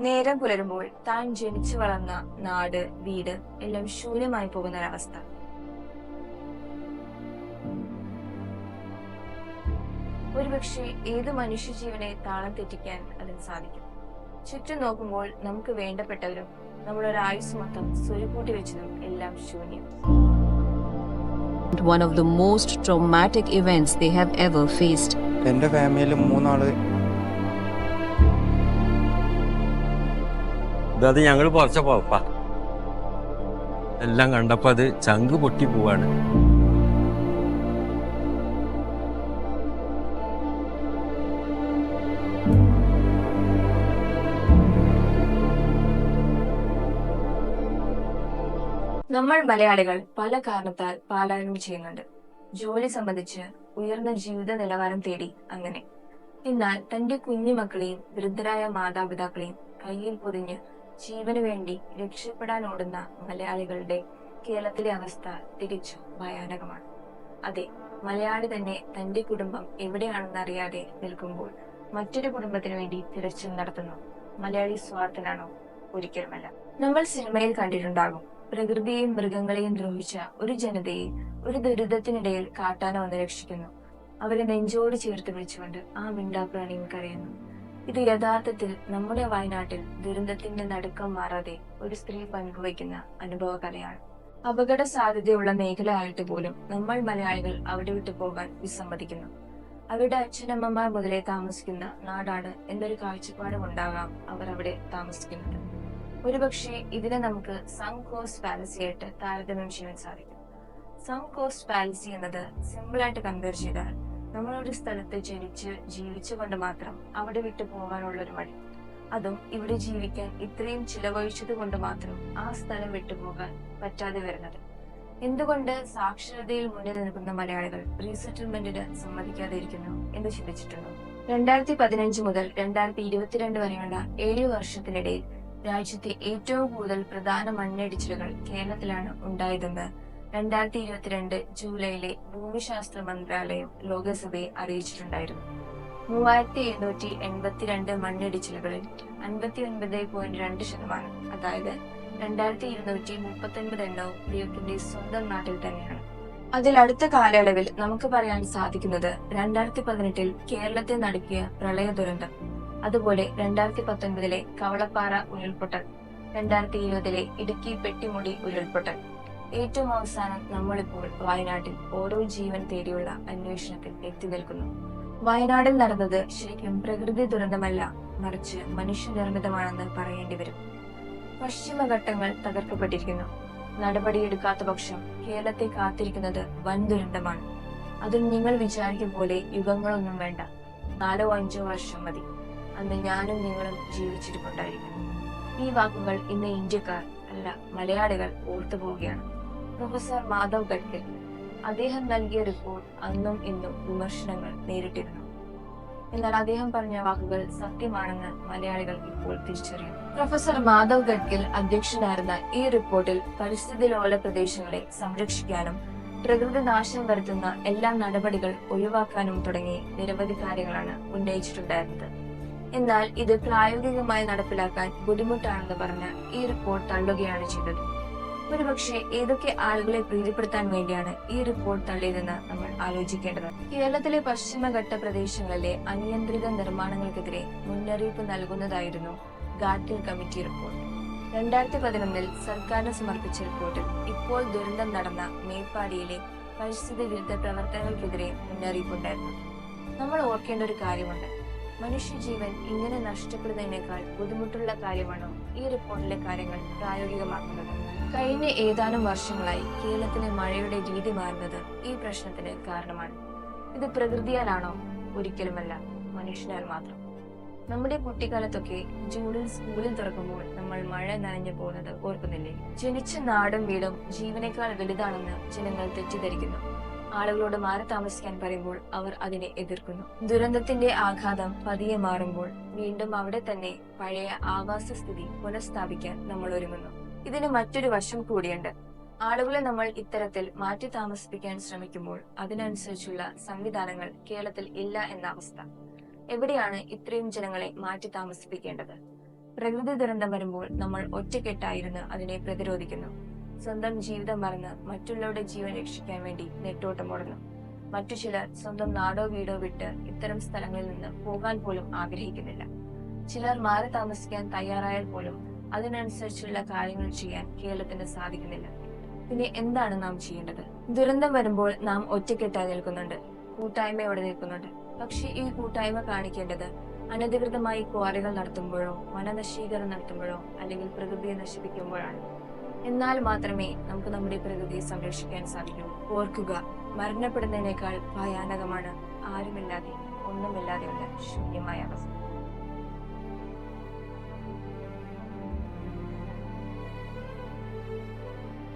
നേരം പുലരുമ്പോൾ താൻ ജനിച്ചു വളർന്ന നാട്, വീട് എല്ലാം ശൂന്യമായി പോകുന്ന ഒരവസ്ഥ. ഒരുപക്ഷെ ഏത് മനുഷ്യജീവനെ താളം തെറ്റിക്കാൻ അതിന് സാധിക്കും. ചുറ്റും നോക്കുമ്പോൾ നമുക്ക് വേണ്ടപ്പെട്ടവരും നമ്മുടെ ഒരു ആയുസ് മൊത്തം സ്വരുക്കൂട്ടി വെച്ചതും എല്ലാം ശൂന്യം. One of the most traumatic events they have ever faced. എൻ്റെ ഫാമിലിയിൽ 3 ആള്. അത് ഞങ്ങൾ കുറച്ച പോപ്പ എല്ലാം കണ്ടപ്പോ അത് ചങ്ക് പൊട്ടി പോവാണ്. നമ്മൾ മലയാളികൾ പല കാരണത്താൽ പലായനം ചെയ്യുന്നുണ്ട്. ജോലി സംബന്ധിച്ച്, ഉയർന്ന ജീവിത നിലവാരം തേടി, അങ്ങനെ. എന്നാൽ തന്റെ കുഞ്ഞുമക്കളെയും വൃദ്ധരായ മാതാപിതാക്കളെയും കയ്യിൽ പൊതിഞ്ഞ് ജീവന് വേണ്ടി രക്ഷപ്പെടാൻ ഓടുന്ന മലയാളികളുടെ കേരളത്തിലെ അവസ്ഥ തികച്ചും ഭയാനകമാണ്. അതെ, മലയാളി തന്നെ തന്റെ കുടുംബം എവിടെയാണെന്ന് അറിയാതെ നിൽക്കുമ്പോൾ മറ്റൊരു കുടുംബത്തിന് വേണ്ടി തിരച്ചിൽ നടത്തുന്നു. മലയാളി സ്വാർത്ഥനാണോ? ഒരിക്കലുമല്ല. നമ്മൾ സിനിമയിൽ കണ്ടിട്ടുണ്ടാകും, പ്രകൃതിയെയും മൃഗങ്ങളെയും ദ്രോഹിച്ച ഒരു ജനതയെ ഒരു ദുരിതത്തിനിടയിൽ കാട്ടാന വന്ന് രക്ഷിക്കുന്നു. അവരെ നെഞ്ചോട് ചേർത്ത് വിളിച്ചുകൊണ്ട് ആ മിണ്ടാപ്രാണിയും കരയുന്നു. ഇത് യഥാർത്ഥത്തിൽ നമ്മുടെ വയനാട്ടിൽ ദുരന്തത്തിന്റെ നടുക്കം മാറാതെ ഒരു സ്ത്രീ പങ്കുവയ്ക്കുന്ന അനുഭവ കഥയാണ്. അപകട സാധ്യതയുള്ള മേഖലയായിട്ട് പോലും നമ്മൾ മലയാളികൾ അവിടെ വിട്ടു പോകാൻ വിസമ്മതിക്കുന്നു. അവരുടെ അച്ഛനമ്മമാർ മുതലേ താമസിക്കുന്ന നാടാണ് എന്നൊരു കാഴ്ചപ്പാടും ഉണ്ടാകാം അവർ അവിടെ താമസിക്കുന്നത്. ഒരുപക്ഷെ ഇതിനെ നമുക്ക് സങ്ക് കോസ്റ്റ് ഫാലസി ആയിട്ട് താരതമ്യം ചെയ്യാൻ സാധിക്കും. സങ്ക് കോസ്റ്റ് ഫാലസി എന്നത് സിമ്പിളായിട്ട് കമ്പയർ ചെയ്താൽ നമ്മളൊരു സ്ഥലത്ത് ജനിച്ച് ജീവിച്ചുകൊണ്ട് മാത്രം അവിടെ വിട്ടു പോകാനുള്ള ഒരു മടി, അതും ഇവിടെ ജീവിക്കാൻ ഇത്രയും ചിലവഴിച്ചത് കൊണ്ട് മാത്രം ആ സ്ഥലം വിട്ടുപോകാൻ പറ്റാതെ വരുന്നത്. എന്തുകൊണ്ട് സാക്ഷരതയിൽ മുന്നിൽ നിൽക്കുന്ന മലയാളികൾ റീസെറ്റിൽമെന്റിന് സമ്മതിക്കാതെ ഇരിക്കുന്നു എന്ന് ചിന്തിച്ചിട്ടുണ്ടോ? 2015 മുതൽ 2022 വരെയുള്ള 7 വർഷത്തിനിടയിൽ രാജ്യത്തെ ഏറ്റവും കൂടുതൽ പ്രധാന മണ്ണിടിച്ചിലുകൾ കേരളത്തിലാണ് ഉണ്ടായതെന്ന് 2022 ജൂലൈയിലെ ഭൂമിശാസ്ത്ര മന്ത്രാലയം ലോകസഭയെ അറിയിച്ചിട്ടുണ്ടായിരുന്നു. 3782 മണ്ണിടിച്ചിലുകളിൽ 59.2%, അതായത് 2239 എണ്ണവും ദൈവത്തിന്റെ സ്വന്തം നാട്ടിൽ തന്നെയാണ്. അതിൽ അടുത്ത കാലയളവിൽ നമുക്ക് പറയാൻ സാധിക്കുന്നത് 2018 കേരളത്തെ നടുക്കിയ പ്രളയ ദുരന്തം, അതുപോലെ 2019 കവളപ്പാറ ഉരുൾപൊട്ടൽ, 2020 ഇടുക്കി പെട്ടിമുടി ഉരുൾപൊട്ടൽ, ഏറ്റവും അവസാനം നമ്മളിപ്പോൾ വയനാട്ടിൽ ഓരോ ജീവൻ തേടിയുള്ള അന്വേഷണത്തിൽ എത്തി നിൽക്കുന്നു. വയനാട്ടിൽ നടന്നത് ശരിക്കും പ്രകൃതി ദുരന്തമല്ല, മറിച്ച് മനുഷ്യനിർമ്മിതമാണെന്ന് പറയേണ്ടി വരും. പശ്ചിമഘട്ടങ്ങൾ തകർക്കപ്പെട്ടിരിക്കുന്നു. നടപടിയെടുക്കാത്ത പക്ഷം കേരളത്തെ കാത്തിരിക്കുന്നത് വൻ ദുരന്തമാണ്. അതും നിങ്ങൾ വിചാരിക്കും പോലെ യുഗങ്ങളൊന്നും വേണ്ട, 4-5 വർഷം മതി. അന്ന് ഞാനും നിങ്ങളും ജീവിച്ചിരിപ്പുണ്ടായിരിക്കും. ഈ വാക്കുകൾ ഇന്ന് ഇന്ത്യക്കാർ അല്ല, മലയാളികൾ ഓർത്തു പോവുകയാണ്. പ്രൊഫസർ മാധവ് ഗഡ്കരി, അദ്ദേഹം നൽകിയ റിപ്പോർട്ട് അന്നും ഇന്നും വിമർശനങ്ങൾ നേരിട്ടിരുന്നു. എന്നാൽ അദ്ദേഹം പറഞ്ഞ വാക്കുകൾ സത്യമാണെന്ന് മലയാളികൾ ഇപ്പോൾ തിരിച്ചറിയുന്നു. പ്രൊഫസർ മാധവ് ഗഡ്കൽ അധ്യക്ഷനായിരുന്ന ഈ റിപ്പോർട്ടിൽ പരിസ്ഥിതി ലോല പ്രദേശങ്ങളെ സംരക്ഷിക്കാനും പ്രകൃതി നാശം വരുത്തുന്ന എല്ലാ നടപടികൾ ഒഴിവാക്കാനും തുടങ്ങി നിരവധി കാര്യങ്ങളാണ് ഉന്നയിച്ചിട്ടുണ്ടായിരുന്നത്. എന്നാൽ ഇത് പ്രായോഗികമായി നടപ്പിലാക്കാൻ ബുദ്ധിമുട്ടാണെന്ന് പറഞ്ഞ് ഈ റിപ്പോർട്ട് തള്ളുകയാണ് ചെയ്തത്. ഒരുപക്ഷെ ഏതൊക്കെ ആളുകളെ പ്രീതിപ്പെടുത്താൻ വേണ്ടിയാണ് ഈ റിപ്പോർട്ട് തള്ളിയതെന്ന് നമ്മൾ ആലോചിക്കേണ്ടതാണ്. കേരളത്തിലെ പശ്ചിമഘട്ട പ്രദേശങ്ങളിലെ അനിയന്ത്രിത നിർമ്മാണങ്ങൾക്കെതിരെ മുന്നറിയിപ്പ് നൽകുന്നതായിരുന്നു ഗാഡ്ഗിൽ കമ്മിറ്റി റിപ്പോർട്ട്. 2011 സർക്കാരിന് സമർപ്പിച്ച റിപ്പോർട്ടിൽ ഇപ്പോൾ ദുരന്തം നടന്ന മേപ്പാടിയിലെ പരിസ്ഥിതി വിരുദ്ധ പ്രവർത്തനങ്ങൾക്കെതിരെ മുന്നറിയിപ്പുണ്ടായിരുന്നു. നമ്മൾ ഓർക്കേണ്ട ഒരു കാര്യമുണ്ട്, മനുഷ്യജീവൻ ഇങ്ങനെ നഷ്ടപ്പെടുന്നതിനേക്കാൾ ബുദ്ധിമുട്ടുള്ള കാര്യമാണോ ഈ റിപ്പോർട്ടിലെ കാര്യങ്ങൾ പ്രായോഗികമാക്കുന്നത്? കഴിഞ്ഞ ഏതാനും വർഷങ്ങളായി കേരളത്തിലെ മഴയുടെ രീതി മാറുന്നത് ഈ പ്രശ്നത്തിന് കാരണമാണ്. ഇത് പ്രകൃതിയാലാണോ? ഒരിക്കലുമല്ല, മനുഷ്യനാൽ മാത്രം. നമ്മുടെ കുട്ടിക്കാലത്തൊക്കെ ജൂണിൽ സ്കൂളിൽ തുറക്കുമ്പോൾ നമ്മൾ മഴ നനഞ്ഞു പോകുന്നത് ഓർക്കുന്നില്ലേ? ജനിച്ച നാടും വീടും ജീവനേക്കാൾ വലുതാണെന്ന് ജനങ്ങൾ തെറ്റിദ്ധരിക്കുന്നു. ആളുകളോട് മാറി താമസിക്കാൻ പറയുമ്പോൾ അവർ അതിനെ എതിർക്കുന്നു. ദുരന്തത്തിന്റെ ആഘാതം പതിയെ മാറുമ്പോൾ വീണ്ടും അവിടെ തന്നെ പഴയ ആവാസ സ്ഥിതി പുനഃസ്ഥാപിക്കാൻ നമ്മൾ ഒരുങ്ങുന്നു. ഇതിന് മറ്റൊരു വശം കൂടിയുണ്ട്. ആളുകളെ നമ്മൾ ഇത്തരത്തിൽ മാറ്റി താമസിപ്പിക്കാൻ ശ്രമിക്കുമ്പോൾ അതിനനുസരിച്ചുള്ള സംവിധാനങ്ങൾ കേരളത്തിൽ ഇല്ല എന്ന അവസ്ഥ. എവിടെയാണ് ഇത്രയും ജനങ്ങളെ മാറ്റി താമസിപ്പിക്കേണ്ടത്? പ്രകൃതി ദുരന്തം വരുമ്പോൾ നമ്മൾ ഒറ്റക്കെട്ടായിരുന്ന് അതിനെ പ്രതിരോധിക്കുന്നു. സ്വന്തം ജീവിതം മറന്ന് മറ്റുള്ളവരുടെ ജീവൻ രക്ഷിക്കാൻ വേണ്ടി നെട്ടോട്ടമോടുന്നു. മറ്റു ചിലർ സ്വന്തം നാടോ വീടോ വിട്ട് ഇത്തരം സ്ഥലങ്ങളിൽ നിന്ന് പോകാൻ പോലും ആഗ്രഹിക്കുന്നില്ല. ചിലർ മാറി താമസിക്കാൻ തയ്യാറായാൽ പോലും അതിനനുസരിച്ചുള്ള കാര്യങ്ങൾ ചെയ്യാൻ കേരളത്തിന് സാധിക്കുന്നില്ല. പിന്നെ എന്താണ് നാം ചെയ്യേണ്ടത്? ദുരന്തം വരുമ്പോൾ നാം ഒറ്റക്കെട്ടായി നിൽക്കുന്നുണ്ട്, കൂട്ടായ്മയോടെ നിൽക്കുന്നുണ്ട്. പക്ഷെ ഈ കൂട്ടായ്മ കാണിക്കേണ്ടത് അനധികൃതമായി ക്വാറികൾ നടത്തുമ്പോഴോ വനനശീകരണം നടത്തുമ്പോഴോ അല്ലെങ്കിൽ പ്രകൃതിയെ നശിപ്പിക്കുമ്പോഴാണ്. എന്നാൽ മാത്രമേ നമുക്ക് നമ്മുടെ പ്രകൃതിയെ സംരക്ഷിക്കാൻ സാധിക്കൂ. ഓർക്കുക, മരണപ്പെടുന്നതിനേക്കാൾ ഭയാനകമാണ് ആരുമില്ലാതെ ഒന്നുമില്ലാതെയുള്ള ശൂന്യമായ അവസ്ഥ.